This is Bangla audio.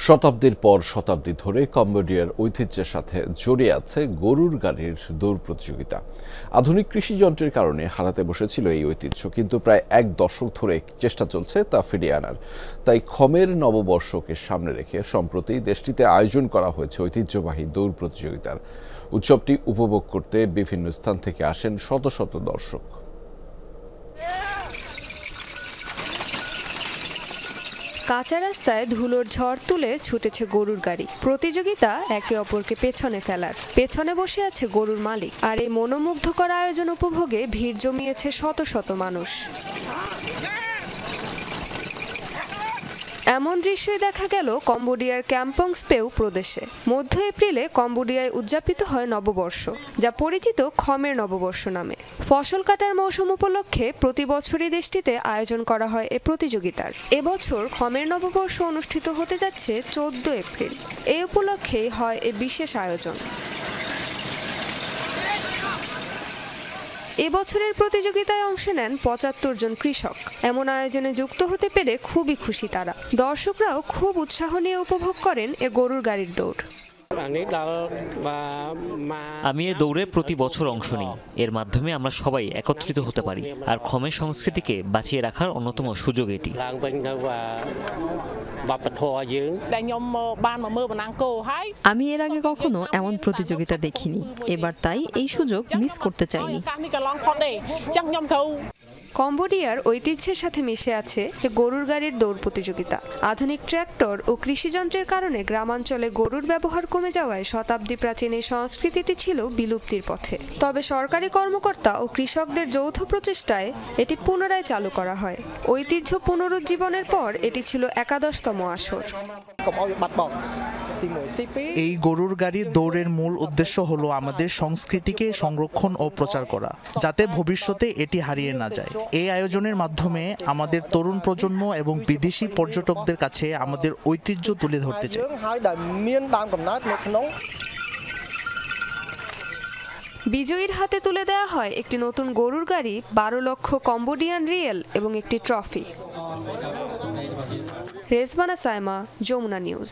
শতাব্দীর পর শতাব্দী ধরে কম্বোডিয়ার ঐতিহ্যের সাথে জড়িয়ে আছে গরুর গাড়ির দৌড় প্রতিযোগিতা। আধুনিক কৃষি যন্ত্রের কারণে হারাতে বসেছিল এই ঐতিহ্য, কিন্তু প্রায় এক দশক ধরে চেষ্টা চলছে তা ফিরিয়ে আনার। তাই খমের নববর্ষকে সামনে রেখে সম্প্রতি দেশটিতে আয়োজন করা হয়েছে ঐতিহ্যবাহী দৌড় প্রতিযোগিতার। উৎসবটি উপভোগ করতে বিভিন্ন স্থান থেকে আসেন শত শত দর্শক। কাঁচা রাস্তায় ধুলোর ঝড় তুলে ছুটেছে গরুর গাড়ি। প্রতিযোগিতা একে অপরকে পেছনে ফেলার। পেছনে বসে আছে গরুর মালিক, আর এই মনোমুগ্ধকর আয়োজন উপভোগে ভিড় জমিয়েছে শত শত মানুষ। এমন দৃশ্যই দেখা গেল কম্বোডিয়ার ক্যাম্পংস্পেউ প্রদেশে। মধ্য এপ্রিলে কম্বোডিয়ায় উদযাপিত হয় নববর্ষ, যা পরিচিত খমের নববর্ষ নামে। ফসল কাটার মৌসুম উপলক্ষে প্রতি বছরই দেশটিতে আয়োজন করা হয় এ প্রতিযোগিতার। এবছর খমের নববর্ষ অনুষ্ঠিত হতে যাচ্ছে 14 এপ্রিল। এই উপলক্ষেই হয় এ বিশেষ আয়োজন। এবছরের প্রতিযোগিতায় অংশ নেন ৭৫ জন কৃষক। এমন আয়োজনে যুক্ত হতে পেরে খুবই খুশি তারা। দর্শকরাও খুব উৎসাহ নিয়ে উপভোগ করেন এ গরুর গাড়ির দৌড়। আমি এই দৌড়ে প্রতি বছর অংশ নিই। এর মাধ্যমে আমরা সবাই একত্রিত হতে পারি, আর খমের সংস্কৃতিকে বাঁচিয়ে রাখার অন্যতম সুযোগ এটি। আমি এর আগে কখনো এমন প্রতিযোগিতা দেখিনি, এবার তাই এই সুযোগ মিস করতে চাইনি। কম্বোডিয়ার ঐতিহ্যের সাথে মিশে আছে গরুর গাড়ির দৌড় প্রতিযোগিতা। আধুনিক ট্র্যাক্টর ও কৃষিযন্ত্রের কারণে গ্রামাঞ্চলে গরুর ব্যবহার কমে যাওয়ায় শতাব্দী প্রাচীন এই সংস্কৃতিটি ছিল বিলুপ্তির পথে। তবে সরকারি কর্মকর্তা ও কৃষকদের যৌথ প্রচেষ্টায় এটি পুনরায় চালু করা হয়। ঐতিহ্য পুনরুজ্জীবনের পর এটি ছিল ১১তম আসর। এই গরুর গাড়ি দৌড়ের মূল উদ্দেশ্য হলো আমাদের সংস্কৃতিকে সংরক্ষণ ও প্রচার করা, যাতে ভবিষ্যতে এটি হারিয়ে না যায়। এই আয়োজনের মাধ্যমে আমাদের তরুণ প্রজন্ম এবং বিদেশি পর্যটকদের কাছে আমাদের ঐতিহ্য তুলে ধরতে চাই। বিজয়ীর হাতে তুলে দেওয়া হয় একটি নতুন গরুর গাড়ি, ১২ লক্ষ কম্বোডিয়ান রিয়েল এবং একটি ট্রফি। রেজবানা সাইমা, যমুনা নিউজ।